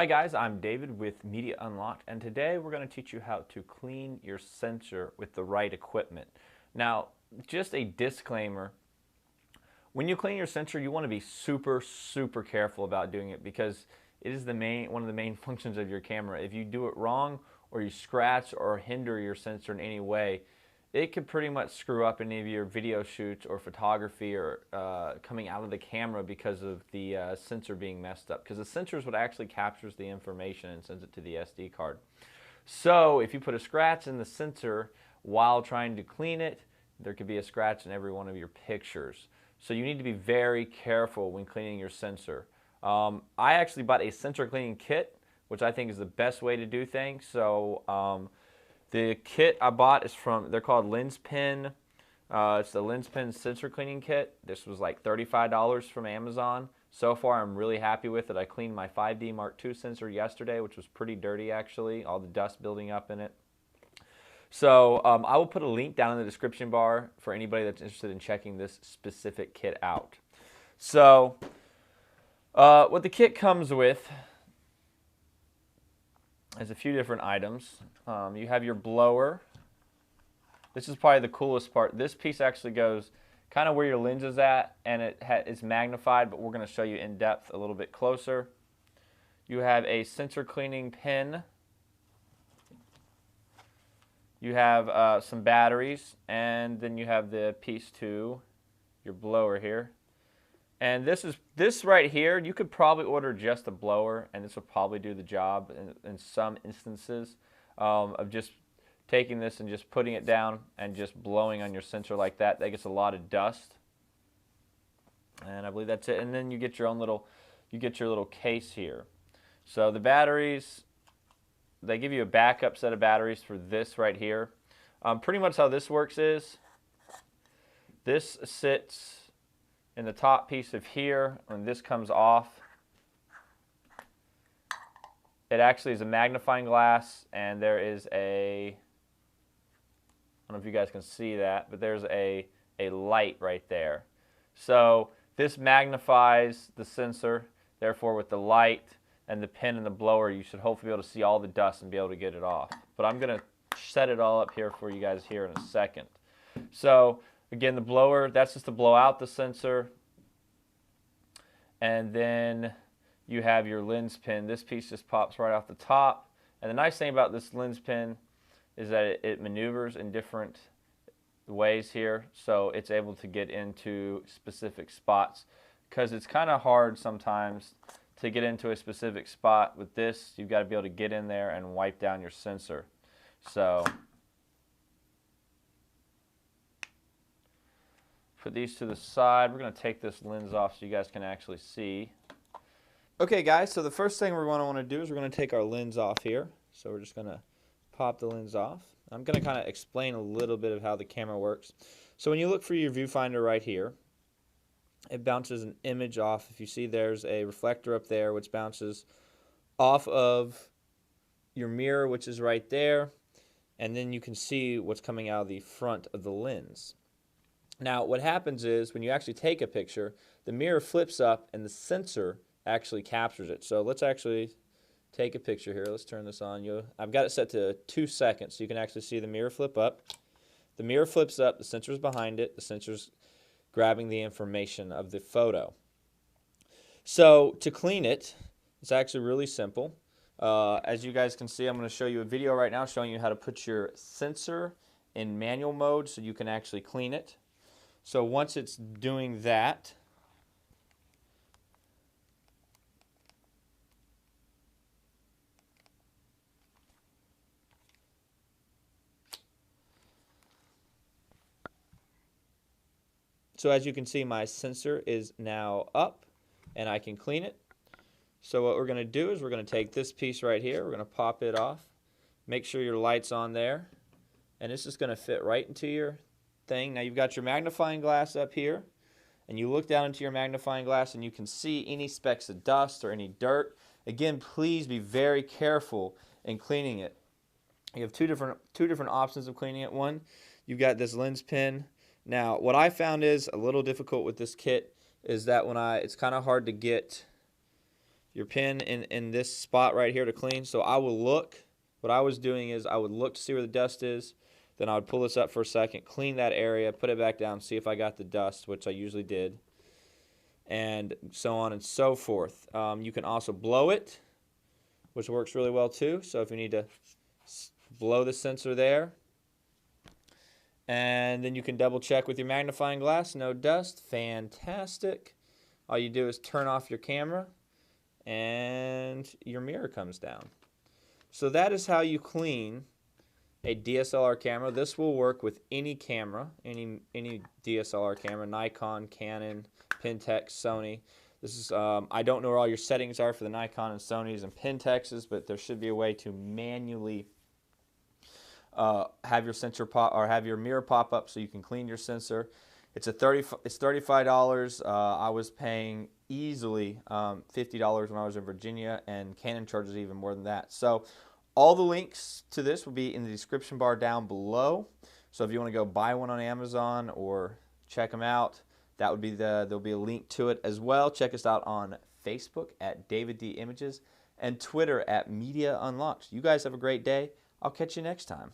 Hi guys, I'm David with Media Unlocked, and today we're going to teach you how to clean your sensor with the right equipment. Now, just a disclaimer, when you clean your sensor, you want to be super careful about doing it because it is one of the main functions of your camera. If you do it wrong or you scratch or hinder your sensor in any way, it could pretty much screw up any of your video shoots or photography or coming out of the camera because of the sensor being messed up. Because the sensor is what actually captures the information and sends it to the SD card. So if you put a scratch in the sensor while trying to clean it, there could be a scratch in every one of your pictures. So you need to be very careful when cleaning your sensor. I actually bought a sensor cleaning kit, which I think is the best way to do things. So the kit I bought is they're called Lenspen. It's the Lenspen sensor cleaning kit. This was like $35 from Amazon. So far, I'm really happy with it. I cleaned my 5D Mark II sensor yesterday, which was pretty dirty actually, all the dust building up in it. So I will put a link down in the description bar for anybody that's interested in checking this specific kit out. So what the kit comes with is a few different items. You have your blower. This is probably the coolest part. This piece actually goes kind of where your lens is at, and it's magnified, but we're going to show you in depth a little bit closer. You have a sensor cleaning pin. You have some batteries, and then you have the piece to your blower here. And this right here, you could probably order just a blower, and this will probably do the job in some instances of just taking this and just putting it down and just blowing on your sensor like that. That gets a lot of dust. And I believe that's it. And then you get your own little, case here. So the batteries, they give you a backup set of batteries for this right here. Pretty much how this works is this sits in the top piece of here. When this comes off, it actually is a magnifying glass, and there is a, I don't know if you guys can see that, but there's a light right there. So this magnifies the sensor. Therefore, with the light and the pin and the blower, you should hopefully be able to see all the dust and be able to get it off. But I'm going to set it all up here for you guys here in a second. So again, the blower, that's just to blow out the sensor. And then you have your lens pin. This piece just pops right off the top. And the nice thing about this lens pin is that it maneuvers in different ways here. So it's able to get into specific spots, because it's kind of hard sometimes to get into a specific spot. With this, you've got to be able to get in there and wipe down your sensor. So put these to the side. We're going to take this lens off so you guys can actually see. Okay guys, so the first thing we're going to want to do is we're going to take our lens off here. So we're just going to pop the lens off. I'm going to kind of explain a little bit of how the camera works. So when you look for your viewfinder right here, it bounces an image off. If you see, there's a reflector up there which bounces off of your mirror, which is right there, and then you can see what's coming out of the front of the lens. Now what happens is when you actually take a picture, the mirror flips up and the sensor actually captures it. So let's actually take a picture here. Let's turn this on. I've got it set to 2 seconds so you can actually see the mirror flip up. The mirror flips up, the sensor's behind it, the sensor's grabbing the information of the photo. So to clean it, it's actually really simple. As you guys can see, I'm going to show you a video right now showing you how to put your sensor in manual mode so you can actually clean it. So once it's doing that, so as you can see, my sensor is now up and I can clean it. So what we're going to do is we're going to take this piece right here, we're going to pop it off, make sure your light's on there, and it's just going to fit right into your thing. Now you've got your magnifying glass up here, and you look down into your magnifying glass and you can see any specks of dust or any dirt. Again, please be very careful in cleaning it. You have two different options of cleaning it. One, you've got this lens pin. Now what I found is a little difficult with this kit is that it's kind of hard to get your pin in this spot right here to clean. So I will look. What I was doing is I would look to see where the dust is. Then I would pull this up for a second, clean that area, put it back down, see if I got the dust, which I usually did, and so on and so forth. You can also blow it, which works really well too. So if you need to blow the sensor there, and then you can double check with your magnifying glass, no dust, fantastic. All you do is turn off your camera and your mirror comes down. So that is how you clean a DSLR camera. This will work with any camera, any DSLR camera, Nikon, Canon, Pentax, Sony. This is I don't know where all your settings are for the Nikon and Sonys and Pentexes, but there should be a way to manually have your sensor pop or have your mirror pop up so you can clean your sensor. It's $35. I was paying easily $50 when I was in Virginia, and Canon charges even more than that. So all the links to this will be in the description bar down below. So if you want to go buy one on Amazon or check them out, that would be there'll be a link to it as well. Check us out on Facebook at David D Images and Twitter at Media Unlocked. You guys have a great day. I'll catch you next time.